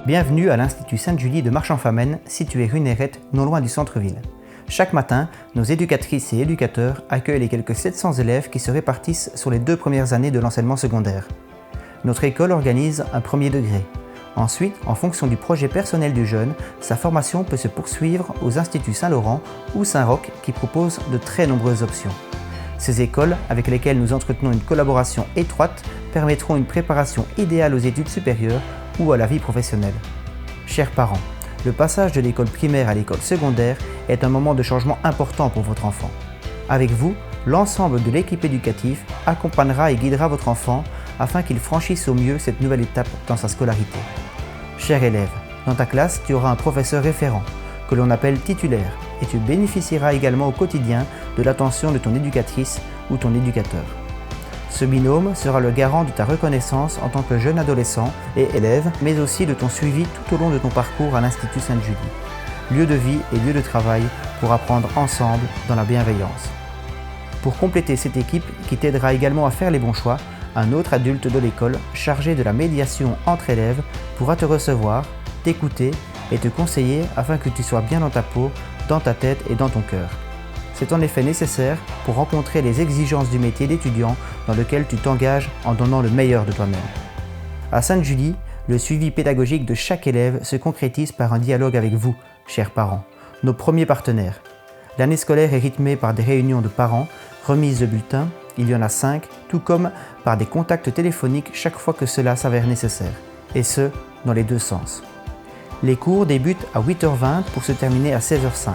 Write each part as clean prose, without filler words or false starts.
Bienvenue à l'Institut Sainte-Julie de Marchand-Famenne, situé rue Néret, non loin du centre-ville. Chaque matin, nos éducatrices et éducateurs accueillent les quelques 700 élèves qui se répartissent sur les 2 premières années de l'enseignement secondaire. Notre école organise un premier degré. Ensuite, en fonction du projet personnel du jeune, sa formation peut se poursuivre aux Instituts Saint-Laurent ou Saint-Roch qui proposent de très nombreuses options. Ces écoles, avec lesquelles nous entretenons une collaboration étroite, permettront une préparation idéale aux études supérieures ou à la vie professionnelle. Chers parents, le passage de l'école primaire à l'école secondaire est un moment de changement important pour votre enfant. Avec vous, l'ensemble de l'équipe éducative accompagnera et guidera votre enfant afin qu'il franchisse au mieux cette nouvelle étape dans sa scolarité. Cher élève, dans ta classe, tu auras un professeur référent, que l'on appelle titulaire, et tu bénéficieras également au quotidien de l'attention de ton éducatrice ou ton éducateur. Ce binôme sera le garant de ta reconnaissance en tant que jeune adolescent et élève, mais aussi de ton suivi tout au long de ton parcours à l'Institut Sainte-Julie. Lieu de vie et lieu de travail pour apprendre ensemble dans la bienveillance. Pour compléter cette équipe qui t'aidera également à faire les bons choix, un autre adulte de l'école chargé de la médiation entre élèves pourra te recevoir, t'écouter et te conseiller afin que tu sois bien dans ta peau, dans ta tête et dans ton cœur. C'est en effet nécessaire pour rencontrer les exigences du métier d'étudiant dans lequel tu t'engages en donnant le meilleur de toi-même. À Sainte-Julie, le suivi pédagogique de chaque élève se concrétise par un dialogue avec vous, chers parents, nos premiers partenaires. L'année scolaire est rythmée par des réunions de parents, remises de bulletins, il y en a 5, tout comme par des contacts téléphoniques chaque fois que cela s'avère nécessaire, et ce, dans les deux sens. Les cours débutent à 8h20 pour se terminer à 16h05.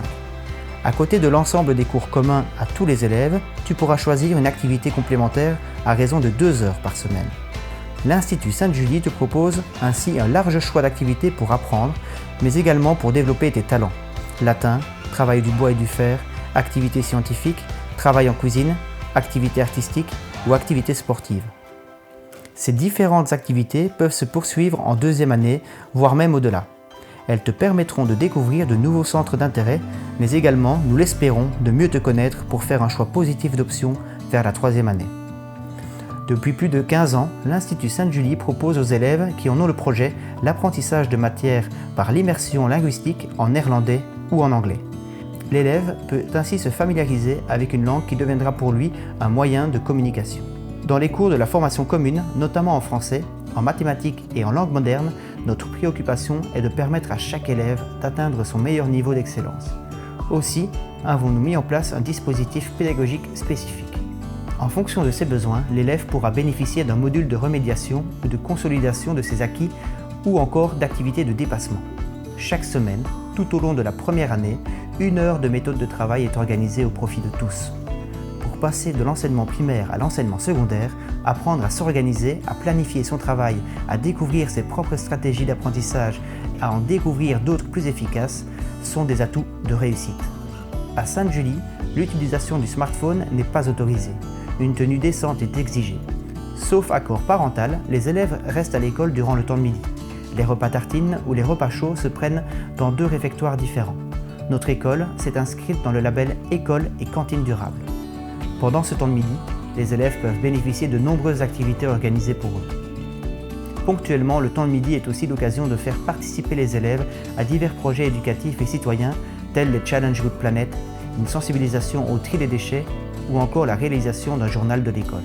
À côté de l'ensemble des cours communs à tous les élèves, tu pourras choisir une activité complémentaire à raison de 2 heures par semaine. L'Institut Sainte-Julie te propose ainsi un large choix d'activités pour apprendre, mais également pour développer tes talents. Latin, travail du bois et du fer, activités scientifiques, travail en cuisine, activités artistiques ou activités sportives. Ces différentes activités peuvent se poursuivre en 2e année, voire même au-delà. Elles te permettront de découvrir de nouveaux centres d'intérêt, mais également, nous l'espérons, de mieux te connaître pour faire un choix positif d'options vers la 3e année. Depuis plus de 15 ans, l'Institut Sainte-Julie propose aux élèves qui en ont le projet l'apprentissage de matières par l'immersion linguistique en néerlandais ou en anglais. L'élève peut ainsi se familiariser avec une langue qui deviendra pour lui un moyen de communication. Dans les cours de la formation commune, notamment en français, en mathématiques et en langue moderne, notre préoccupation est de permettre à chaque élève d'atteindre son meilleur niveau d'excellence. Aussi, avons-nous mis en place un dispositif pédagogique spécifique. En fonction de ses besoins, l'élève pourra bénéficier d'un module de remédiation ou de consolidation de ses acquis ou encore d'activités de dépassement. Chaque semaine, tout au long de la première année, 1 heure de méthode de travail est organisée au profit de tous. Pour passer de l'enseignement primaire à l'enseignement secondaire, apprendre à s'organiser, à planifier son travail, à découvrir ses propres stratégies d'apprentissage, à en découvrir d'autres plus efficaces, sont des atouts de réussite. À Sainte-Julie, l'utilisation du smartphone n'est pas autorisée. Une tenue décente est exigée. Sauf accord parental, les élèves restent à l'école durant le temps de midi. Les repas tartines ou les repas chauds se prennent dans 2 réfectoires différents. Notre école s'est inscrite dans le label École et Cantine durable. Pendant ce temps de midi, les élèves peuvent bénéficier de nombreuses activités organisées pour eux. Ponctuellement, le temps de midi est aussi l'occasion de faire participer les élèves à divers projets éducatifs et citoyens tels les Challenge Good Planet, une sensibilisation au tri des déchets ou encore la réalisation d'un journal de l'école.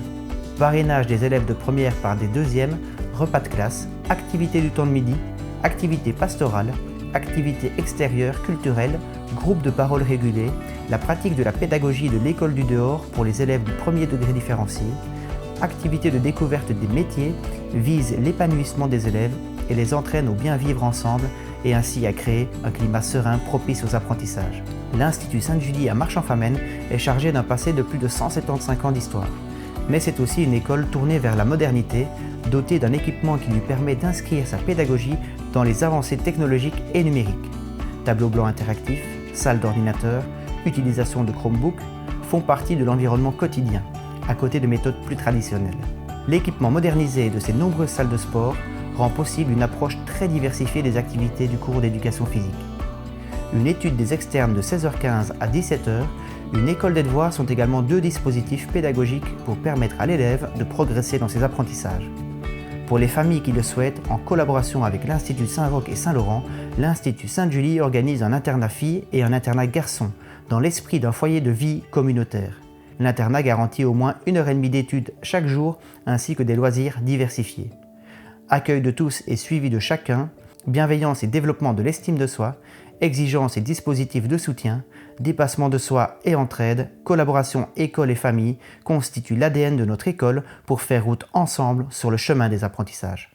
Parrainage des élèves de première par des 2e, repas de classe, activités du temps de midi, activités pastorales, activités extérieures, culturelles, groupes de parole réguliers, la pratique de la pédagogie de l'école du dehors pour les élèves du premier degré différencié, activités de découverte des métiers visent l'épanouissement des élèves et les entraînent au bien vivre ensemble et ainsi à créer un climat serein propice aux apprentissages. L'Institut Sainte-Julie à Marchand-Famenne est chargé d'un passé de plus de 175 ans d'histoire. Mais c'est aussi une école tournée vers la modernité, dotée d'un équipement qui lui permet d'inscrire sa pédagogie dans les avancées technologiques et numériques. Tableau blanc interactif, salle d'ordinateur, utilisation de Chromebook font partie de l'environnement quotidien, à côté de méthodes plus traditionnelles. L'équipement modernisé de ces nombreuses salles de sport rend possible une approche très diversifiée des activités du cours d'éducation physique. Une étude des externes de 16h15 à 17h, une école des devoirs sont également 2 dispositifs pédagogiques pour permettre à l'élève de progresser dans ses apprentissages. Pour les familles qui le souhaitent, en collaboration avec l'Institut Saint-Roch et Saint-Laurent, l'Institut Sainte-Julie organise un internat filles et un internat garçons, dans l'esprit d'un foyer de vie communautaire. L'internat garantit au moins 1h30 d'études chaque jour, ainsi que des loisirs diversifiés. Accueil de tous et suivi de chacun, bienveillance et développement de l'estime de soi, exigences et dispositifs de soutien, dépassement de soi et entraide, collaboration école et famille constituent l'ADN de notre école pour faire route ensemble sur le chemin des apprentissages.